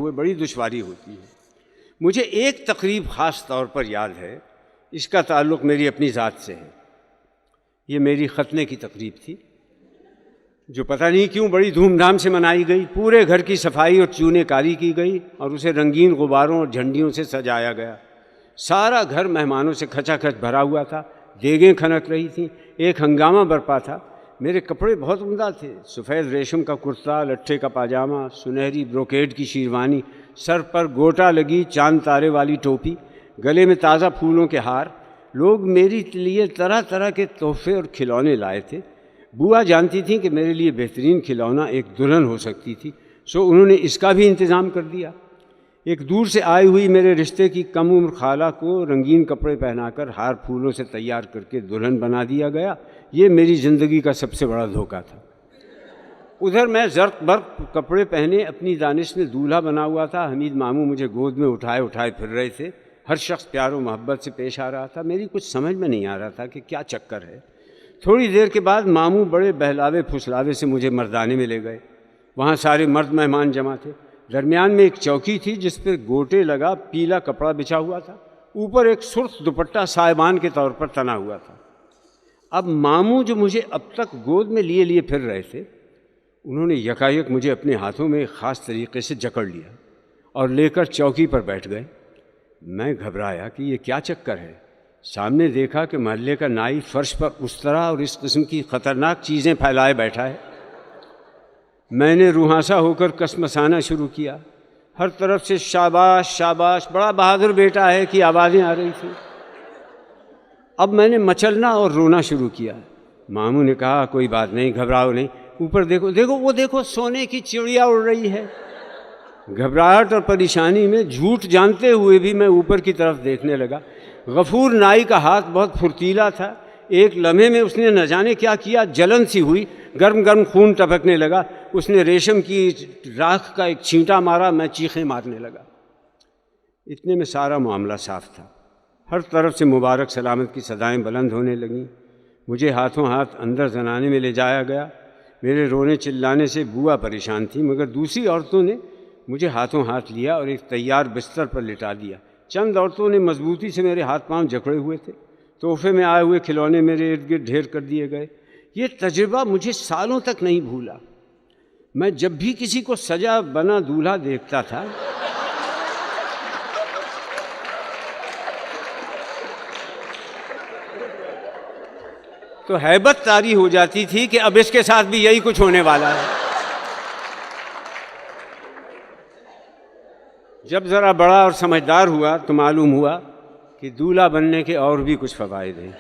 ہوئے بڑی دشواری ہوتی ہے۔ مجھے ایک تقریب خاص طور پر یاد ہے، اس کا تعلق میری اپنی ذات سے ہے۔ یہ میری ختنے کی تقریب تھی، جو پتہ نہیں کیوں بڑی دھوم دھام سے منائی گئی۔ پورے گھر کی صفائی اور چونے کاری کی گئی اور اسے رنگین غباروں اور جھنڈیوں سے سجایا گیا۔ سارا گھر مہمانوں سے کھچا کھچ بھرا ہوا تھا، دیگیں کھنک رہی تھیں، ایک ہنگامہ برپا تھا۔ میرے کپڑے بہت عمدہ تھے، سفید ریشم کا کرتا، لٹھے کا پاجامہ، سنہری بروکیڈ کی شیروانی، سر پر گوٹا لگی چاند تارے والی ٹوپی، گلے میں تازہ پھولوں کے ہار۔ لوگ میری لیے طرح طرح کے تحفے اور کھلونے لائے تھے۔ بوا جانتی تھیں کہ میرے لیے بہترین کھلونا ایک دلہن ہو سکتی تھی، سو انہوں نے اس کا بھی انتظام کر دیا۔ ایک دور سے آئی ہوئی میرے رشتے کی کم عمر خالہ کو رنگین کپڑے پہنا کر ہار پھولوں سے تیار کر کے دلہن بنا دیا گیا۔ یہ میری زندگی کا سب سے بڑا دھوکہ تھا۔ ادھر میں زرق برق کپڑے پہنے اپنی دانش میں دولہا بنا ہوا تھا۔ حمید ماموں مجھے گود میں اٹھائے پھر رہے تھے۔ ہر شخص پیار و محبت سے پیش آ رہا تھا۔ میری کچھ سمجھ میں نہیں آ رہا تھا کہ کیا چکر ہے۔ تھوڑی دیر کے بعد ماموں بڑے بہلاوے پھسلاوے سے مجھے مردانے میں لے گئے۔ وہاں سارے مرد مہمان جمع تھے۔ درمیان میں ایک چوکی تھی جس پر گوٹے لگا پیلا کپڑا بچھا ہوا تھا، اوپر ایک سرخ دوپٹہ سائبان کے طور پر تنا ہوا تھا۔ اب ماموں جو مجھے اب تک گود میں لیے پھر رہے تھے، انہوں نے یکایک مجھے اپنے ہاتھوں میں ایک خاص طریقے سے جکڑ لیا اور لے کر چوکی پر بیٹھ گئے۔ میں گھبرایا کہ یہ کیا چکر ہے۔ سامنے دیکھا کہ محلے کا نائی فرش پر اس طرح اور اس قسم کی خطرناک چیزیں پھیلائے بیٹھا ہے۔ میں نے روحانسا ہو کر کسمسانا شروع کیا۔ ہر طرف سے شاباش شاباش، بڑا بہادر بیٹا ہے کی آوازیں آ رہی تھیں۔ اب میں نے مچلنا اور رونا شروع کیا۔ ماموں نے کہا کوئی بات نہیں، گھبراؤ نہیں، اوپر دیکھو دیکھو، وہ دیکھو سونے کی چڑیا اڑ رہی ہے۔ گھبراہٹ اور پریشانی میں جھوٹ جانتے ہوئے بھی میں اوپر کی طرف دیکھنے لگا۔ غفور نائی کا ہاتھ بہت پھرتیلا تھا۔ ایک لمحے میں اس نے نہ جانے کیا کیا، جلن سی ہوئی، گرم گرم خون ٹپکنے لگا۔ اس نے ریشم کی راکھ کا ایک چھینٹا مارا، میں چیخیں مارنے لگا۔ اتنے میں سارا معاملہ صاف تھا۔ ہر طرف سے مبارک سلامت کی صدائیں بلند ہونے لگیں۔ مجھے ہاتھوں ہاتھ اندر زنانے میں لے جایا گیا۔ میرے رونے چلانے سے بوا پریشان تھی، مگر دوسری عورتوں نے مجھے ہاتھوں ہاتھ لیا اور ایک تیار بستر پر لٹا دیا۔ چند عورتوں نے مضبوطی سے میرے ہاتھ پاؤں جکڑے ہوئے تھے۔ تحفے میں آئے ہوئے کھلونے میرے ارد گرد ڈھیر کر دیے گئے۔ یہ تجربہ مجھے سالوں تک نہیں بھولا۔ میں جب بھی کسی کو سجا بنا دولہا دیکھتا تھا تو ہیبت طاری ہو جاتی تھی کہ اب اس کے ساتھ بھی یہی کچھ ہونے والا ہے۔ جب ذرا بڑا اور سمجھدار ہوا تو معلوم ہوا کہ دولہا بننے کے اور بھی کچھ فوائد ہیں۔